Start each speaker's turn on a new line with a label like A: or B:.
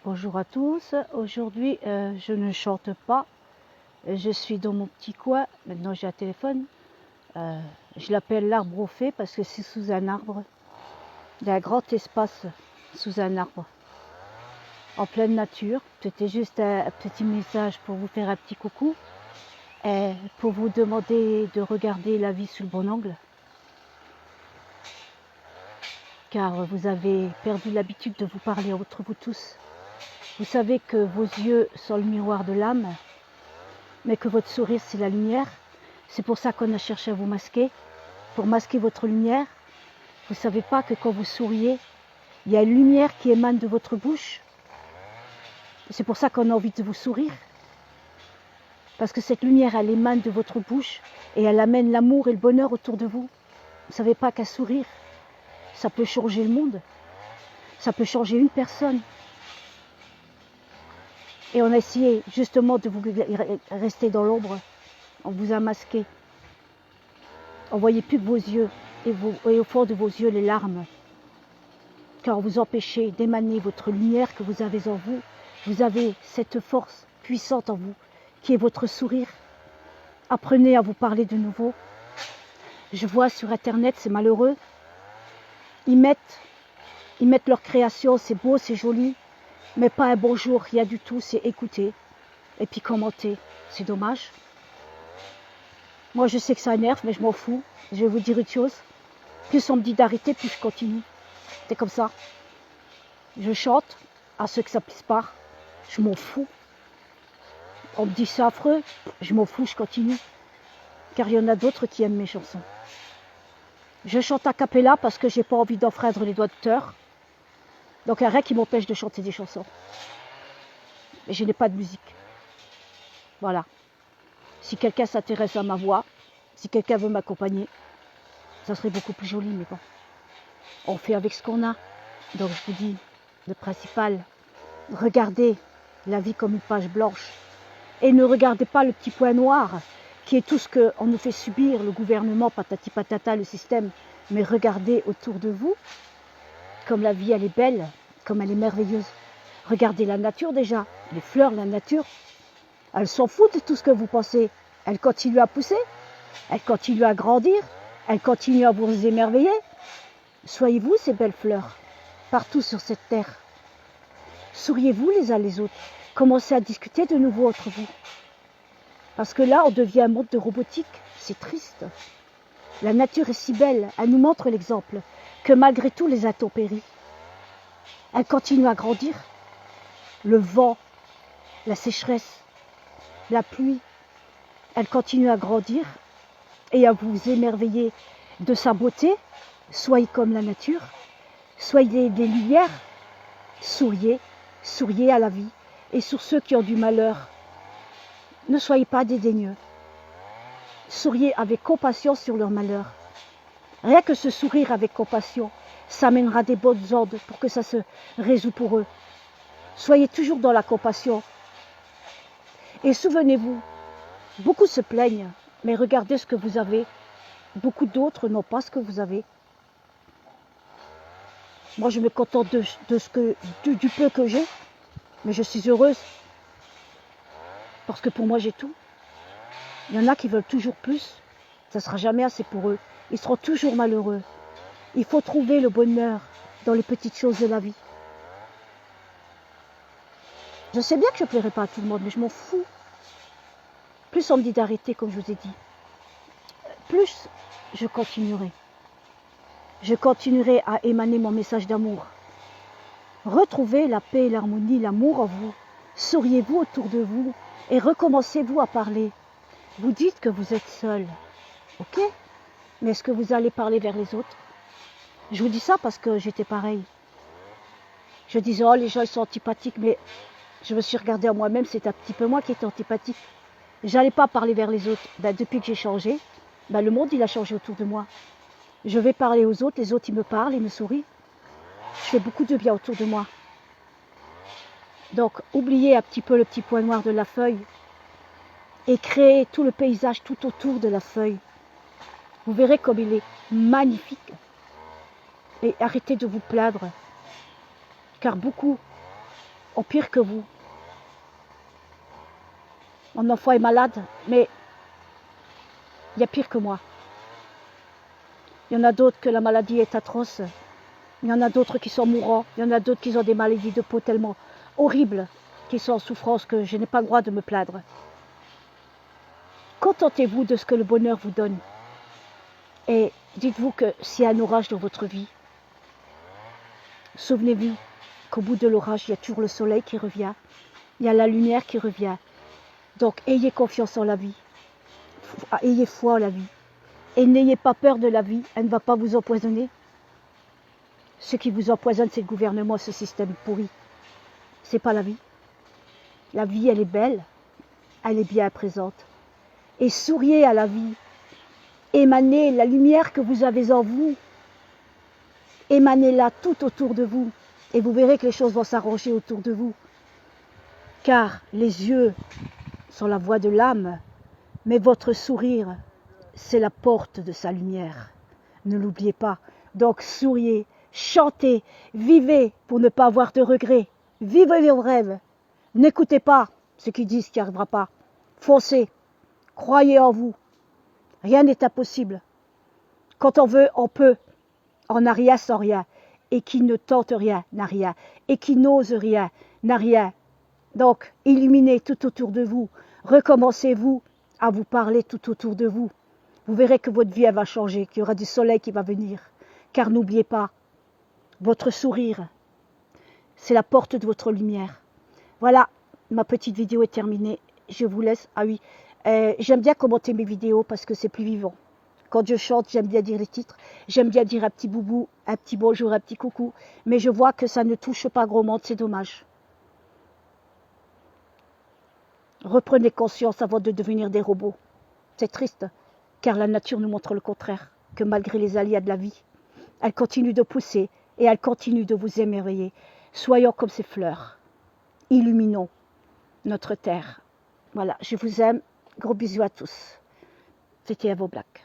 A: Bonjour à tous. Aujourd'hui, je ne chante pas. Je suis dans mon petit coin. Maintenant, j'ai un téléphone. Je l'appelle l'arbre au fait parce que c'est sous un arbre. Il y a un grand espace sous un arbre, en pleine nature. C'était juste un petit message pour vous faire un petit coucou et pour vous demander de regarder la vie sous le bon angle. Car vous avez perdu l'habitude de vous parler entre vous tous. Vous savez que vos yeux sont le miroir de l'âme, mais que votre sourire, c'est la lumière. C'est pour ça qu'on a cherché à vous masquer, pour masquer votre lumière. Vous ne savez pas que quand vous souriez, il y a une lumière qui émane de votre bouche. C'est pour ça qu'on a envie de vous sourire. Parce que cette lumière, elle émane de votre bouche et elle amène l'amour et le bonheur autour de vous. Vous ne savez pas qu'à sourire, ça peut changer le monde. Ça peut changer une personne. Et on a essayé justement de vous rester dans l'ombre. On vous a masqué. On ne voyait plus que vos yeux et au fond de vos yeux les larmes. Car vous empêchez d'émaner votre lumière que vous avez en vous. Vous avez cette force puissante en vous qui est votre sourire. Apprenez à vous parler de nouveau. Je vois sur internet, c'est malheureux. Ils mettent leur création, c'est beau, c'est joli, mais pas un bonjour, rien du tout, c'est écouter et puis commenter. C'est dommage. Moi je sais que ça énerve, mais je m'en fous. Je vais vous dire une chose. Plus on me dit d'arrêter, plus je continue. C'est comme ça. Je chante à ceux que ça plaise pas. Je m'en fous. On me dit c'est affreux, je m'en fous, je continue. Car il y en a d'autres qui aiment mes chansons. Je chante a cappella parce que j'ai pas envie d'enfreindre les droits d'auteur. Donc il n'y a rien qui m'empêche de chanter des chansons. Mais je n'ai pas de musique. Voilà. Si quelqu'un s'intéresse à ma voix, si quelqu'un veut m'accompagner, ça serait beaucoup plus joli, mais bon. On fait avec ce qu'on a. Donc je vous dis, le principal, regardez la vie comme une page blanche. Et ne regardez pas le petit point noir, qui est tout ce qu'on nous fait subir, le gouvernement, patati patata, le système. Mais regardez autour de vous, comme la vie elle est belle, comme elle est merveilleuse. Regardez la nature déjà, les fleurs, la nature. Elles s'en foutent de tout ce que vous pensez. Elles continuent à pousser, elles continuent à grandir, elles continuent à vous émerveiller. Soyez-vous ces belles fleurs, partout sur cette terre. Souriez-vous les uns les autres. Commencez à discuter de nouveau entre vous. Parce que là, on devient un monde de robotique. C'est triste. La nature est si belle, elle nous montre l'exemple, que malgré tout les intempéries, elle continue à grandir. Le vent, la sécheresse, la pluie, elle continue à grandir et à vous émerveiller de sa beauté. Soyez comme la nature, soyez des lumières, souriez, souriez à la vie. Et sur ceux qui ont du malheur, ne soyez pas dédaigneux. Souriez avec compassion sur leur malheur. Rien que ce sourire avec compassion, ça amènera des bonnes ondes pour que ça se résout pour eux. Soyez toujours dans la compassion. Et souvenez-vous, beaucoup se plaignent, mais regardez ce que vous avez. Beaucoup d'autres n'ont pas ce que vous avez. Moi, je me contente du peu que j'ai, mais je suis heureuse. Parce que pour moi, j'ai tout. Il y en a qui veulent toujours plus. Ça ne sera jamais assez pour eux. Ils seront toujours malheureux. Il faut trouver le bonheur dans les petites choses de la vie. Je sais bien que je ne plairai pas à tout le monde, mais je m'en fous. Plus on me dit d'arrêter, comme je vous ai dit, plus je continuerai. Je continuerai à émaner mon message d'amour. Retrouvez la paix, l'harmonie, l'amour en vous. Souriez-vous autour de vous et recommencez-vous à parler. Vous dites que vous êtes seul, ok? Mais est-ce que vous allez parler vers les autres? Je vous dis ça parce que j'étais pareil. Je disais, oh les gens ils sont antipathiques, mais je me suis regardée à moi-même, c'est un petit peu moi qui étais antipathique. J'allais pas parler vers les autres. Depuis que j'ai changé, le monde il a changé autour de moi. Je vais parler aux autres, les autres ils me parlent, ils me sourient. Je fais beaucoup de bien autour de moi. Donc oubliez un petit peu le petit point noir de la feuille et créez tout le paysage tout autour de la feuille. Vous verrez comme il est magnifique. Et arrêtez de vous plaindre. Car beaucoup ont pire que vous. Mon enfant est malade, mais il y a pire que moi. Il y en a d'autres que la maladie est atroce. Il y en a d'autres qui sont mourants. Il y en a d'autres qui ont des maladies de peau tellement horribles, qui sont en souffrance, que je n'ai pas le droit de me plaindre. Contentez-vous de ce que le bonheur vous donne. Et dites-vous que s'il y a un orage dans votre vie, souvenez-vous qu'au bout de l'orage, il y a toujours le soleil qui revient. Il y a la lumière qui revient. Donc, ayez confiance en la vie. Ayez foi en la vie. Et n'ayez pas peur de la vie. Elle ne va pas vous empoisonner. Ce qui vous empoisonne, c'est le gouvernement, ce système pourri. C'est pas la vie. La vie, elle est belle. Elle est bien présente. Et souriez à la vie. Émanez la lumière que vous avez en vous. Émanez-la tout autour de vous. Et vous verrez que les choses vont s'arranger autour de vous. Car les yeux sont la voix de l'âme, mais votre sourire, c'est la porte de sa lumière. Ne l'oubliez pas. Donc souriez, chantez, vivez pour ne pas avoir de regrets. Vivez vos rêves. N'écoutez pas ceux qui disent qu'il n'y arrivera pas. Foncez. Croyez en vous. Rien n'est impossible. Quand on veut, on peut. On n'a rien sans rien. Et qui ne tente rien n'a rien. Et qui n'ose rien n'a rien. Donc, illuminez tout autour de vous. Recommencez-vous à vous parler tout autour de vous. Vous verrez que votre vie elle va changer, qu'il y aura du soleil qui va venir. Car n'oubliez pas, votre sourire, c'est la porte de votre lumière. Voilà, ma petite vidéo est terminée. Je vous laisse. Ah oui, j'aime bien commenter mes vidéos parce que c'est plus vivant. Quand je chante, j'aime bien dire les titres. J'aime bien dire un petit boubou, un petit bonjour, un petit coucou. Mais je vois que ça ne touche pas gros monde, c'est dommage. Reprenez conscience avant de devenir des robots. C'est triste, car la nature nous montre le contraire, que malgré les aléas de la vie, elle continue de pousser et elle continue de vous émerveiller. Soyons comme ces fleurs. Illuminons notre terre. Voilà, je vous aime. Gros bisous à tous. C'était Avo Black.